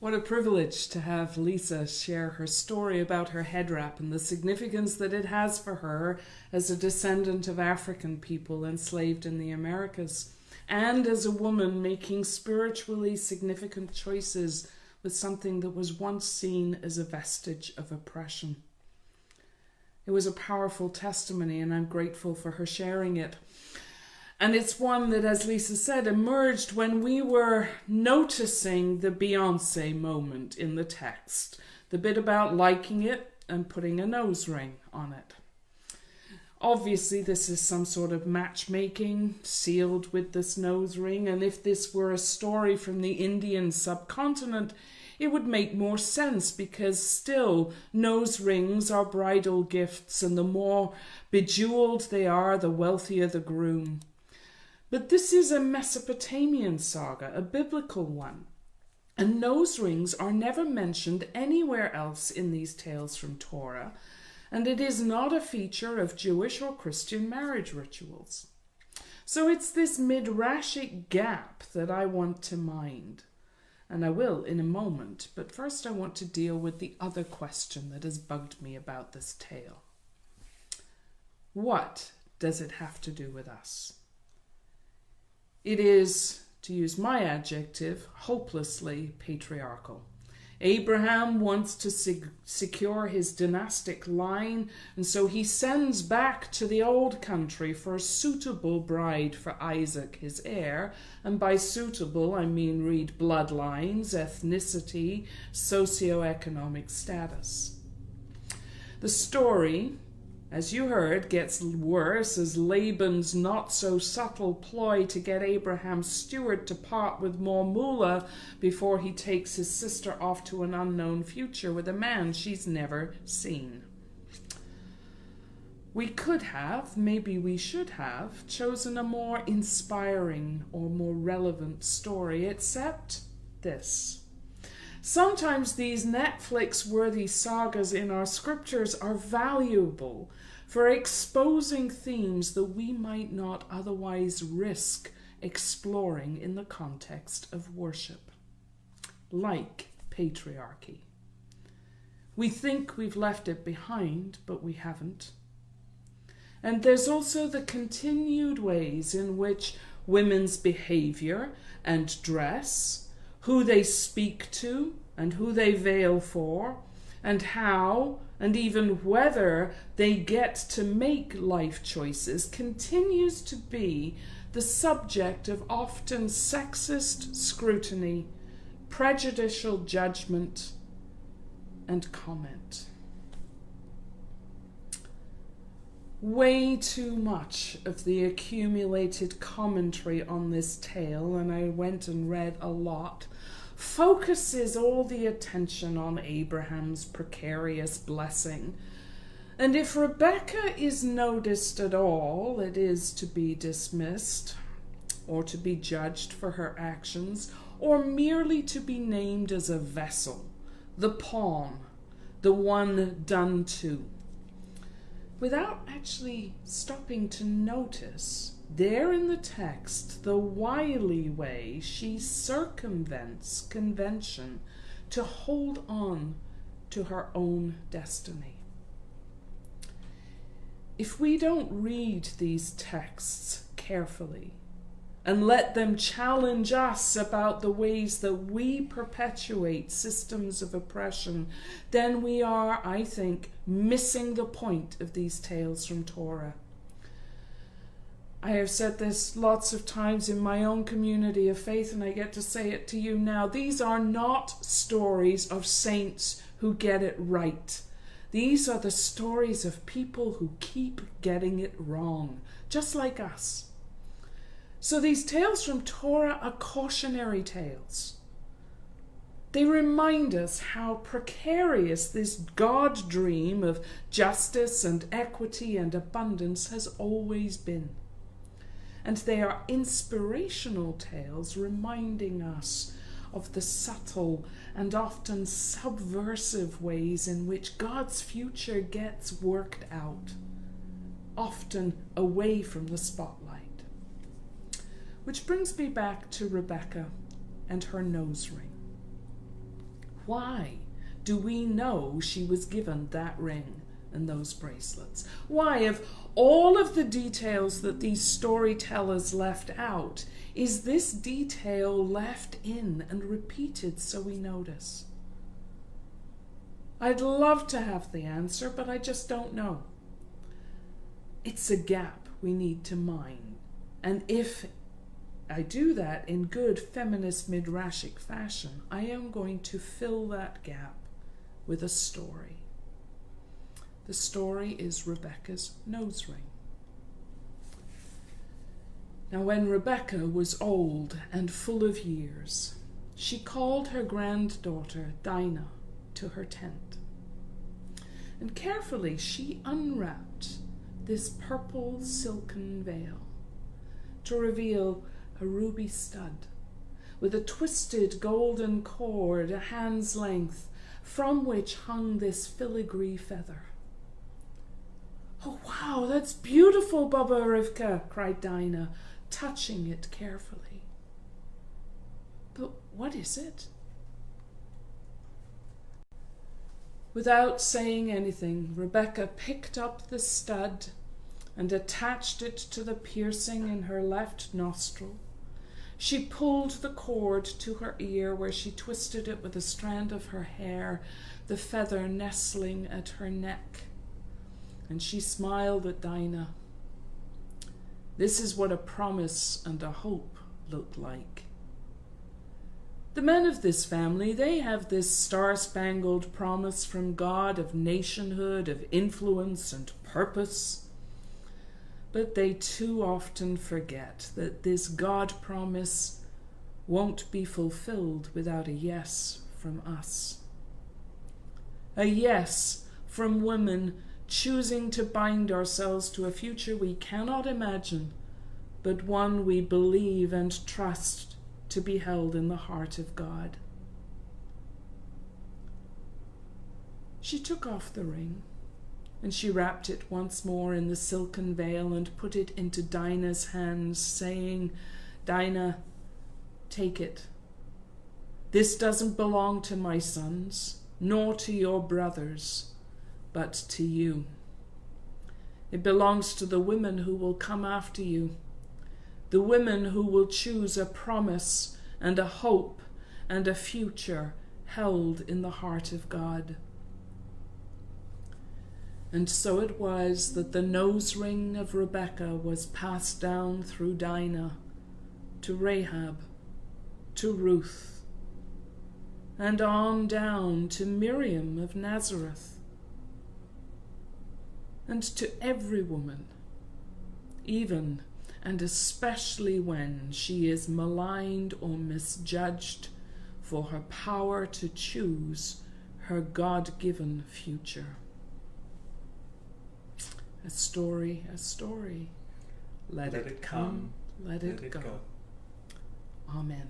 What a privilege to have Lisa share her story about her head wrap and the significance that it has for her as a descendant of African people enslaved in the Americas, and as a woman making spiritually significant choices with something that was once seen as a vestige of oppression. It was a powerful testimony, and I'm grateful for her sharing it. And it's one that, as Lisa said, emerged when we were noticing the Beyoncé moment in the text. The bit about liking it and putting a nose ring on it. Obviously, this is some sort of matchmaking sealed with this nose ring. And if this were a story from the Indian subcontinent, it would make more sense, because still nose rings are bridal gifts, and the more bejeweled they are, the wealthier the groom. But this is a Mesopotamian saga, a biblical one, and nose rings are never mentioned anywhere else in these tales from Torah, and it is not a feature of Jewish or Christian marriage rituals. So it's this midrashic gap that I want to mind, and I will in a moment, but first I want to deal with the other question that has bugged me about this tale. What does it have to do with us? It is, to use my adjective, hopelessly patriarchal. Abraham wants to secure his dynastic line, and so he sends back to the old country for a suitable bride for Isaac, his heir. And by suitable, I mean read bloodlines, ethnicity, socioeconomic status. The story, as you heard, gets worse as Laban's not-so-subtle ploy to get Abraham's steward to part with more moolah before he takes his sister off to an unknown future with a man she's never seen. We could have, maybe we should have, chosen a more inspiring or more relevant story, except this. Sometimes these Netflix-worthy sagas in our scriptures are valuable for exposing themes that we might not otherwise risk exploring in the context of worship, like patriarchy. We think we've left it behind, but we haven't. And there's also the continued ways in which women's behavior and dress, who they speak to and who they veil for, and how and even whether they get to make life choices continues to be the subject of often sexist scrutiny, prejudicial judgment, and comment. Way too much of the accumulated commentary on this tale, and I went and read a lot, focuses all the attention on Abraham's precarious blessing. And if Rebekah is noticed at all, it is to be dismissed, or to be judged for her actions, or merely to be named as a vessel, the pawn, the one done to, without actually stopping to notice there in the text the wily way she circumvents convention to hold on to her own destiny. If we don't read these texts carefully and let them challenge us about the ways that we perpetuate systems of oppression, then we are, I think, missing the point of these tales from Torah. I have said this lots of times in my own community of faith, and I get to say it to you now. These are not stories of saints who get it right. These are the stories of people who keep getting it wrong, just like us. So these tales from Torah are cautionary tales. They remind us how precarious this God dream of justice and equity and abundance has always been. And they are inspirational tales reminding us of the subtle and often subversive ways in which God's future gets worked out, often away from the spotlight. Which brings me back to Rebekah and her nose ring. why do we know she was given that ring and those bracelets? Why, of all of the details that these storytellers left out, is this detail left in and repeated so we notice? I'd love to have the answer, but I just don't know. It's a gap we need to mine. And if I do that in good feminist midrashic fashion, I am going to fill that gap with a story. The story is Rebecca's nose ring. Now, when Rebecca was old and full of years, she called her granddaughter Dinah to her tent. And carefully she unwrapped this purple silken veil to reveal a ruby stud with a twisted golden cord a hand's length, from which hung this filigree feather. "Oh, wow, that's beautiful, Baba Rivka," cried Dinah, touching it carefully. "But what is it?" Without saying anything, Rebecca picked up the stud and attached it to the piercing in her left nostril. She pulled the cord to her ear, where she twisted it with a strand of her hair, the feather nestling at her neck. And she smiled at Dinah. This is what a promise and a hope looked like. The men of this family, they have this star-spangled promise from God of nationhood, of influence and purpose. But they too often forget that this God promise won't be fulfilled without a yes from us. A yes from women choosing to bind ourselves to a future we cannot imagine, but one we believe and trust to be held in the heart of God. She took off the ring, and she wrapped it once more in the silken veil and put it into Dinah's hands, saying, "Dinah, take it. This doesn't belong to my sons, nor to your brothers, but to you. It belongs to the women who will come after you, the women who will choose a promise and a hope and a future held in the heart of God." And so it was that the nose ring of Rebecca was passed down through Dinah to Rahab, to Ruth, and on down to Miriam of Nazareth, and to every woman, even and especially when she is maligned or misjudged for her power to choose her God-given future. A story, let it come, let it go. Amen.